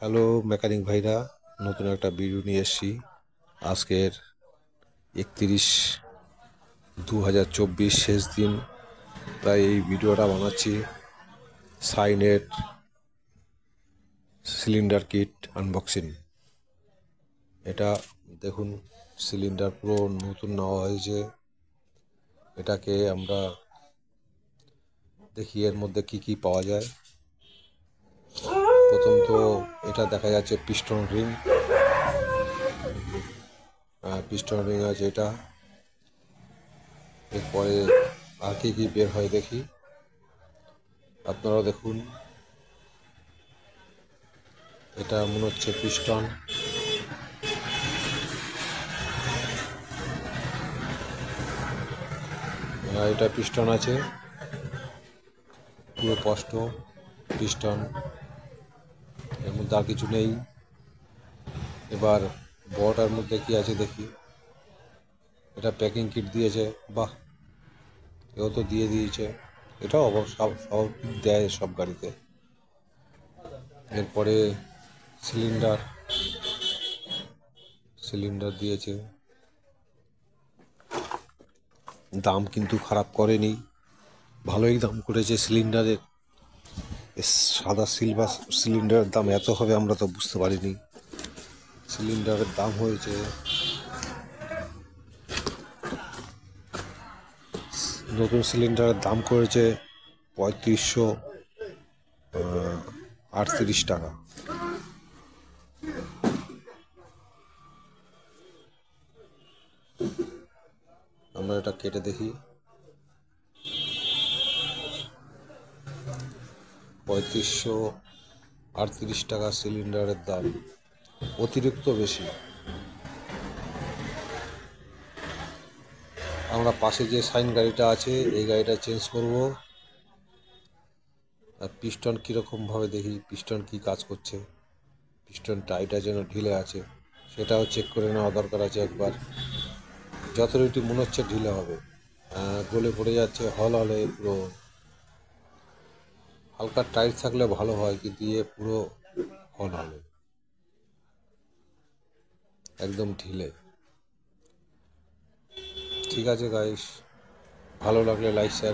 Hello mechanic ভাইরা, নতুন একটা ভিডিও নিয়ে এসেছি। আজকের 31/2024 শেষ দিন, তাই এই ভিডিওটা বানাচ্ছি। সাইনেট সিলিন্ডার কিট আনবক্সিং। এটা দেখুন, সিলিন্ডার পুরো নতুন নেওয়া হয়েছে। এটাকে আমরা দেখি এর মধ্যে কি কি পাওয়া যায়। প্রথম তো এটা দেখা যাচ্ছে পিস্টন রিং। পিস্টন রিং আছে এটা। এরপরে আর কি কি বের হয় দেখি, আপনারাও দেখুন। এটা মনে হচ্ছে পিস্টন। এটা পিস্টন আছে, পুরো স্পষ্ট পিস্টন, এর মধ্যে আর কিছু নেই। এবার বড়টার মধ্যে কি আছে দেখি। এটা প্যাকিং কিট দিয়েছে, বাহ, এও তো দিয়ে দিয়েছে। এটাও স্বাভাবিক দেয় সব গাড়িতে। এরপরে সিলিন্ডার সিলিন্ডার দিয়েছে। দাম কিন্তু খারাপ করেনি, ভালোই দাম করেছে সিলিন্ডারের। সাদা সিলভার সিলিন্ডারের দাম এত হবে আমরা তো বুঝতে পারিনি। সিলিন্ডারের দাম হয়েছে, নতুন সিলিন্ডারের দাম করেছে 3538 টাকা। আমরা এটা কেটে দেখি। 3538 টাকা সিলিন্ডারের দাম, অতিরিক্ত বেশি। আমরা পাশে যে সাইন গাড়িটা আছে, এই গাড়িটা চেঞ্জ করব। আর পিস্টন কীরকমভাবে দেখি, পিস্টন কি কাজ করছে। পিস্টন টাইটা যেন ঢিলে আছে, সেটাও চেক করে নেওয়া দরকার আছে একবার। যথারীতি মনে হচ্ছে ঢিলে হবে, গলে পড়ে যাচ্ছে, হল হলে পুরো। হালকা টাইট থাকলে ভালো হয়, কিন্তু পুরো হল হলে, একদম ঢিলে। ঠিক আছে গাইস, ভালো লাগলে লাইক শেয়ার